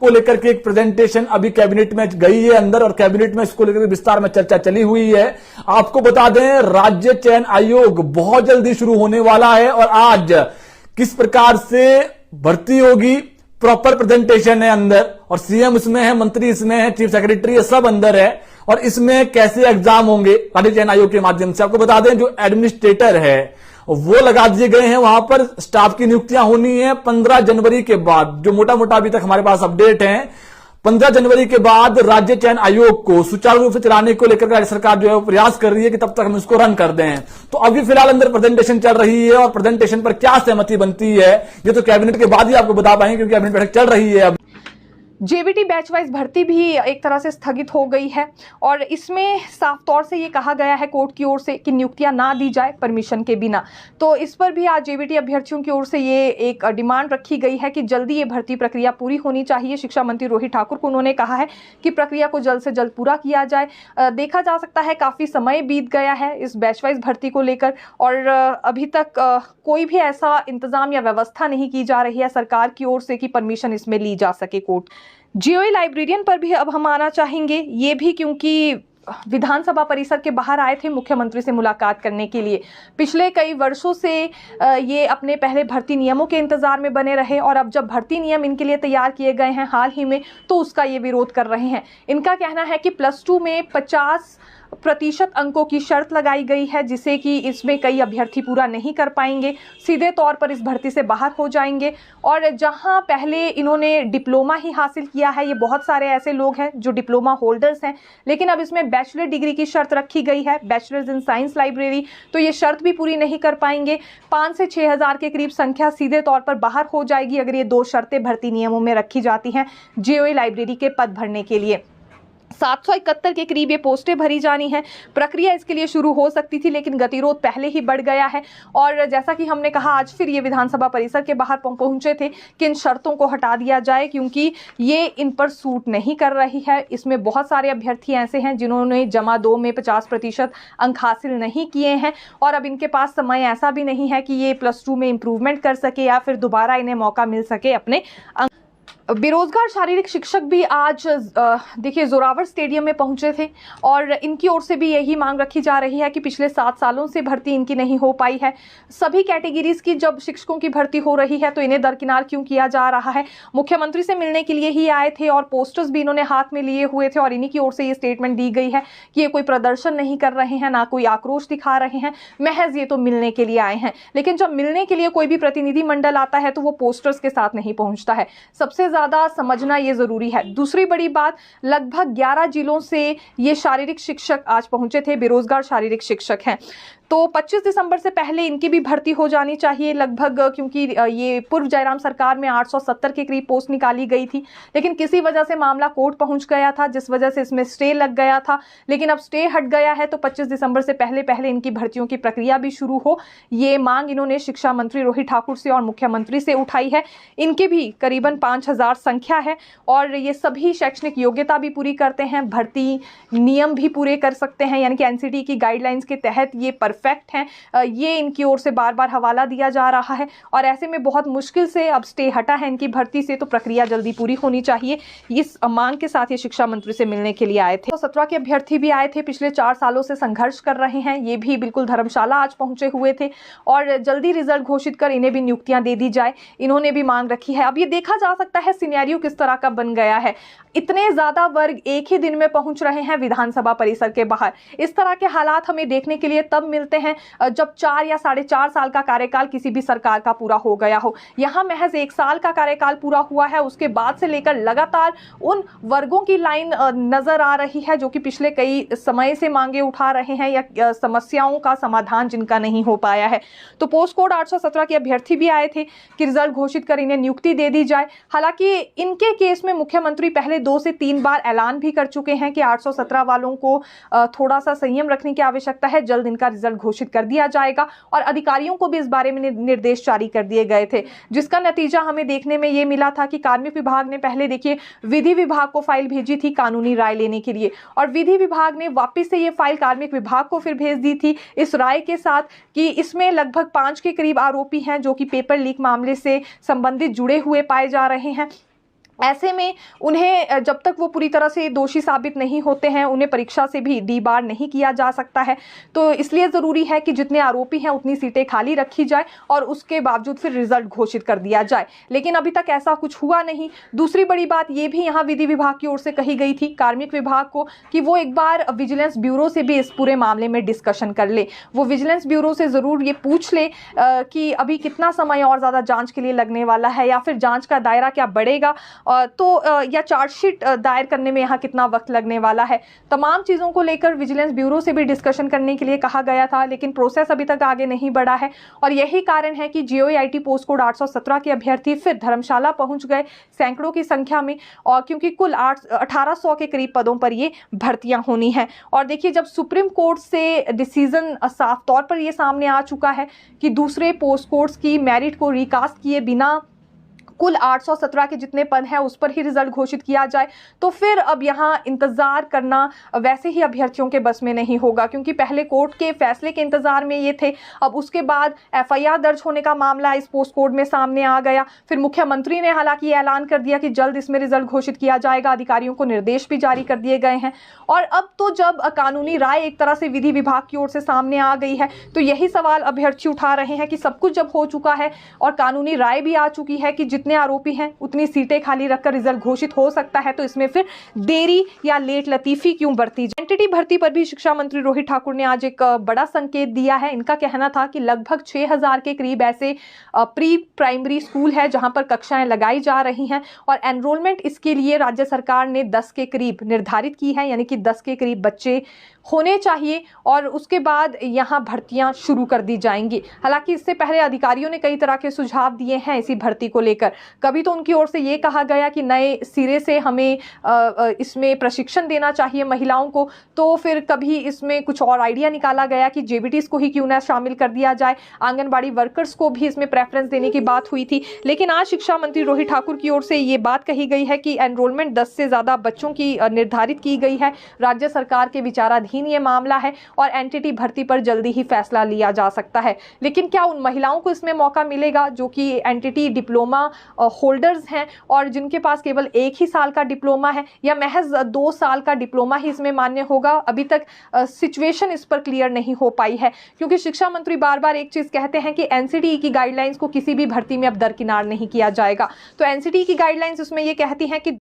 को लेकर के एक प्रेजेंटेशन अभी कैबिनेट में गई है अंदर, और कैबिनेट में इसको लेकर विस्तार में चर्चा चली हुई है। आपको बता दें, राज्य चयन आयोग बहुत जल्दी शुरू होने वाला है, और आज किस प्रकार से भर्ती होगी, प्रॉपर प्रेजेंटेशन है अंदर, और सीएम इसमें है, मंत्री इसमें है, चीफ सेक्रेटरी है, सब अंदर है। और इसमें कैसे एग्जाम होंगे राज्य चयन आयोग के माध्यम से, आपको बता दें जो एडमिनिस्ट्रेटर है वो लगा दिए गए हैं, वहां पर स्टाफ की नियुक्तियां होनी है 15 जनवरी के बाद। जो मोटा मोटा अभी तक हमारे पास अपडेट है, 15 जनवरी के बाद राज्य चयन आयोग को सुचारू रूप से चलाने को लेकर राज्य सरकार जो है प्रयास कर रही है कि तब तक हम इसको रन कर दें। तो अभी फिलहाल अंदर प्रेजेंटेशन चल रही है, और प्रेजेंटेशन पर क्या सहमति बनती है ये तो कैबिनेट के बाद ही आपको बता पाएंगे, क्योंकि कैबिनेट बैठक चल रही है। अब जेबीटी बैच वाइज भर्ती भी एक तरह से स्थगित हो गई है, और इसमें साफ तौर से ये कहा गया है कोर्ट की ओर से कि नियुक्तियां ना दी जाए परमिशन के बिना। तो इस पर भी आज जेबीटी अभ्यर्थियों की ओर से ये एक डिमांड रखी गई है कि जल्दी ये भर्ती प्रक्रिया पूरी होनी चाहिए। शिक्षा मंत्री रोहित ठाकुर को उन्होंने कहा है कि प्रक्रिया को जल्द से जल्द पूरा किया जाए। देखा जा सकता है काफ़ी समय बीत गया है इस बैच वाइज भर्ती को लेकर, और अभी तक कोई भी ऐसा इंतजाम या व्यवस्था नहीं की जा रही है सरकार की ओर से कि परमिशन इसमें ली जा सके कोर्ट। जीओई लाइब्रेरियन पर भी अब हम आना चाहेंगे, ये भी क्योंकि विधानसभा परिसर के बाहर आए थे मुख्यमंत्री से मुलाकात करने के लिए। पिछले कई वर्षों से ये अपने पहले भर्ती नियमों के इंतजार में बने रहे, और अब जब भर्ती नियम इनके लिए तैयार किए गए हैं हाल ही में, तो उसका ये विरोध कर रहे हैं। इनका कहना है कि +2 में 50% अंकों की शर्त लगाई गई है, जिसे कि इसमें कई अभ्यर्थी पूरा नहीं कर पाएंगे, सीधे तौर पर इस भर्ती से बाहर हो जाएंगे। और जहां पहले इन्होंने डिप्लोमा ही हासिल किया है, ये बहुत सारे ऐसे लोग हैं जो डिप्लोमा होल्डर्स हैं, लेकिन अब इसमें बैचलर डिग्री की शर्त रखी गई है, बैचलर्स इन साइंस लाइब्रेरी, तो ये शर्त भी पूरी नहीं कर पाएंगे। 5 से 6 हज़ार के करीब संख्या सीधे तौर पर बाहर हो जाएगी अगर ये 2 शर्तें भर्ती नियमों में रखी जाती हैं जीओई लाइब्रेरी के पद भरने के लिए। 771 के करीब ये पोस्टें भरी जानी हैं। प्रक्रिया इसके लिए शुरू हो सकती थी, लेकिन गतिरोध पहले ही बढ़ गया है, और जैसा कि हमने कहा आज फिर ये विधानसभा परिसर के बाहर पहुंचे थे कि इन शर्तों को हटा दिया जाए, क्योंकि ये इन पर सूट नहीं कर रही है। इसमें बहुत सारे अभ्यर्थी ऐसे हैं जिन्होंने जमा 2 में 50% अंक हासिल नहीं किए हैं, और अब इनके पास समय ऐसा भी नहीं है कि ये +2 में इम्प्रूवमेंट कर सके या फिर दोबारा इन्हें मौका मिल सके अपने। बेरोजगार शारीरिक शिक्षक भी आज देखिए जोरावर स्टेडियम में पहुंचे थे, और इनकी ओर से भी यही मांग रखी जा रही है कि पिछले 7 सालों से भर्ती इनकी नहीं हो पाई है। सभी कैटेगरीज की जब शिक्षकों की भर्ती हो रही है तो इन्हें दरकिनार क्यों किया जा रहा है। मुख्यमंत्री से मिलने के लिए ही आए थे, और पोस्टर्स भी इन्होंने हाथ में लिए हुए थे, और इन्हीं की ओर से ये स्टेटमेंट दी गई है कि ये कोई प्रदर्शन नहीं कर रहे हैं, ना कोई आक्रोश दिखा रहे हैं, महज ये तो मिलने के लिए आए हैं। लेकिन जब मिलने के लिए कोई भी प्रतिनिधि मंडल आता है तो वो पोस्टर्स के साथ नहीं पहुंचता है, सबसे ज्यादा समझना ये जरूरी है। दूसरी बड़ी बात, लगभग 11 जिलों से ये शारीरिक शिक्षक आज पहुंचे थे, बेरोजगार शारीरिक शिक्षक हैं, तो 25 दिसंबर से पहले इनकी भी भर्ती हो जानी चाहिए लगभग, क्योंकि ये पूर्व जयराम सरकार में 870 के करीब पोस्ट निकाली गई थी, लेकिन किसी वजह से मामला कोर्ट पहुंच गया था, जिस वजह से इसमें स्टे लग गया था। लेकिन अब स्टे हट गया है, तो 25 दिसंबर से पहले पहले इनकी भर्तियों की प्रक्रिया भी शुरू हो, ये मांग इन्होंने शिक्षा मंत्री रोहित ठाकुर से और मुख्यमंत्री से उठाई है। इनके भी करीबन 5000 संख्या है, और ये सभी शैक्षणिक योग्यता भी पूरी करते हैं, भर्ती नियम भी पूरे कर सकते हैं, यानी कि एनसीटी की गाइडलाइंस के तहत ये परफेक्ट हैं। ये इनकी ओर से बार बार हवाला दिया जा रहा है, और ऐसे में बहुत मुश्किल से अब स्टे हटा है इनकी भर्ती से, तो प्रक्रिया जल्दी पूरी होनी चाहिए। इस मांग के साथ ये शिक्षा मंत्री से मिलने के लिए आए थे। तो 17 के अभ्यर्थी भी आए थे, पिछले 4 सालों से संघर्ष कर रहे हैं, ये भी बिल्कुल धर्मशाला आज पहुंचे हुए थे, और जल्दी रिजल्ट घोषित कर इन्हें भी नियुक्तियां दे दी जाए, इन्होंने भी मांग रखी है। अब ये देखा जा सकता है सिनेरियो किस तरह का बन गया है, इतने ज्यादा वर्ग एक ही दिन में पहुंच रहे हैं विधानसभा परिसर के बाहर। इस तरह के हालात हमें देखने के लिए तब मिलते हैं जब 4 या 4.5 साल का कार्यकाल किसी भी सरकार का पूरा हो गया हो। यहाँ महज 1 साल का कार्यकाल पूरा हुआ है, उसके बाद से लेकर लगातार उन वर्गों की लाइन नजर आ रही है जो कि पिछले कई समय से मांगे उठा रहे हैं या समस्याओं का समाधान जिनका नहीं हो पाया है। तो पोस्ट कोड 817 के अभ्यर्थी भी आए थे कि रिजल्ट घोषित कर इन्हें नियुक्ति दे दी जाए। हालांकि इनके केस में मुख्यमंत्री पहले 2 से 3 बार ऐलान भी कर चुके हैं कि 817 वालों को थोड़ा सा संयम रखने की आवश्यकता है, जल्द इनका रिजल्ट घोषित कर दिया जाएगा, और अधिकारियों को भी इस बारे में निर्देश जारी कर दिए गए थे, जिसका नतीजा हमें देखने में ये मिला था कि कार्मिक विभाग ने पहले देखिए विधि विभाग को फाइल भेजी थी कानूनी राय लेने के लिए, और विधि विभाग ने वापस से ये फाइल कार्मिक विभाग को फिर भेज दी थी इस राय के साथ कि इसमें लगभग 5 के करीब आरोपी हैं जो कि पेपर लीक मामले से संबंधित जुड़े हुए पाए जा रहे हैं। ऐसे में उन्हें जब तक वो पूरी तरह से दोषी साबित नहीं होते हैं, उन्हें परीक्षा से भी डीबार नहीं किया जा सकता है। तो इसलिए ज़रूरी है कि जितने आरोपी हैं उतनी सीटें खाली रखी जाए और उसके बावजूद फिर रिजल्ट घोषित कर दिया जाए, लेकिन अभी तक ऐसा कुछ हुआ नहीं। दूसरी बड़ी बात ये भी यहाँ विधि विभाग की ओर से कही गई थी कार्मिक विभाग को कि वो एक बार विजिलेंस ब्यूरो से भी इस पूरे मामले में डिस्कशन कर ले। वो विजिलेंस ब्यूरो से ज़रूर ये पूछ ले कि अभी कितना समय और ज़्यादा जाँच के लिए लगने वाला है, या फिर जाँच का दायरा क्या बढ़ेगा, या चार्जशीट दायर करने में यहाँ कितना वक्त लगने वाला है। तमाम चीज़ों को लेकर विजिलेंस ब्यूरो से भी डिस्कशन करने के लिए कहा गया था, लेकिन प्रोसेस अभी तक आगे नहीं बढ़ा है। और यही कारण है कि JOIT पोस्ट कोड 817 के अभ्यर्थी फिर धर्मशाला पहुंच गए सैकड़ों की संख्या में, और क्योंकि कुल 1800 के करीब पदों पर ये भर्तियां होनी है। और देखिए, जब सुप्रीम कोर्ट से डिसीजन साफ तौर पर ये सामने आ चुका है कि दूसरे पोस्ट कोड्स की मेरिट को रिकास्ट किए बिना कुल 817 के जितने पद हैं उस पर ही रिजल्ट घोषित किया जाए, तो फिर अब यहाँ इंतज़ार करना वैसे ही अभ्यर्थियों के बस में नहीं होगा, क्योंकि पहले कोर्ट के फैसले के इंतज़ार में ये थे। अब उसके बाद FIR दर्ज होने का मामला इस पोस्ट कोड में सामने आ गया। फिर मुख्यमंत्री ने हालांकि ऐलान कर दिया कि जल्द इसमें रिजल्ट घोषित किया जाएगा, अधिकारियों को निर्देश भी जारी कर दिए गए हैं। और अब तो जब कानूनी राय एक तरह से विधि विभाग की ओर से सामने आ गई है, तो यही सवाल अभ्यर्थी उठा रहे हैं कि सब कुछ जब हो चुका है और कानूनी राय भी आ चुकी है कि जितने आरोपी हैं उतनी सीटें खाली रखकर रिजल्ट घोषित हो सकता है, तो इसमें फिर देरी या लेट लतीफी क्यों बरती जाए। एंटिटी भर्ती पर भी शिक्षा मंत्री रोहित ठाकुर ने आज एक बड़ा संकेत दिया है। इनका कहना था कि लगभग 6000 के करीब ऐसे प्री प्राइमरी स्कूल है जहां पर कक्षाएं लगाई जा रही हैं, और एनरोलमेंट इसके लिए राज्य सरकार ने 10 के करीब निर्धारित की है, यानी कि 10 के करीब बच्चे होने चाहिए और उसके बाद यहाँ भर्तियां शुरू कर दी जाएंगी। हालांकि इससे पहले अधिकारियों ने कई तरह के सुझाव दिए हैं इसी भर्ती को लेकर। कभी तो उनकी ओर से ये कहा गया कि नए सिरे से हमें इसमें प्रशिक्षण देना चाहिए महिलाओं को, तो फिर कभी इसमें कुछ और आइडिया निकाला गया कि JBTs को ही क्यों ना शामिल कर दिया जाए, आंगनबाड़ी वर्कर्स को भी इसमें प्रेफरेंस देने की बात हुई थी। लेकिन आज शिक्षा मंत्री रोहित ठाकुर की ओर से ये बात कही गई है कि एनरोलमेंट 10 से ज़्यादा बच्चों की निर्धारित की गई है। राज्य सरकार के विचाराधीन ये मामला है और एनटीटी भर्ती पर जल्दी ही फैसला लिया जा सकता है। लेकिन क्या उन महिलाओं को इसमें मौका मिलेगा जो कि एनटीटी डिप्लोमा होल्डर्स हैं और जिनके पास केवल 1 ही साल का डिप्लोमा है, या महज 2 साल का डिप्लोमा ही इसमें मान्य होगा? अभी तक सिचुएशन इस पर क्लियर नहीं हो पाई है, क्योंकि शिक्षा मंत्री बार बार एक चीज कहते हैं कि एनसीटीई की गाइडलाइंस को किसी भी भर्ती में अब दरकिनार नहीं किया जाएगा। तो एनसीटीई की गाइडलाइंस उसमें ये कहती हैं कि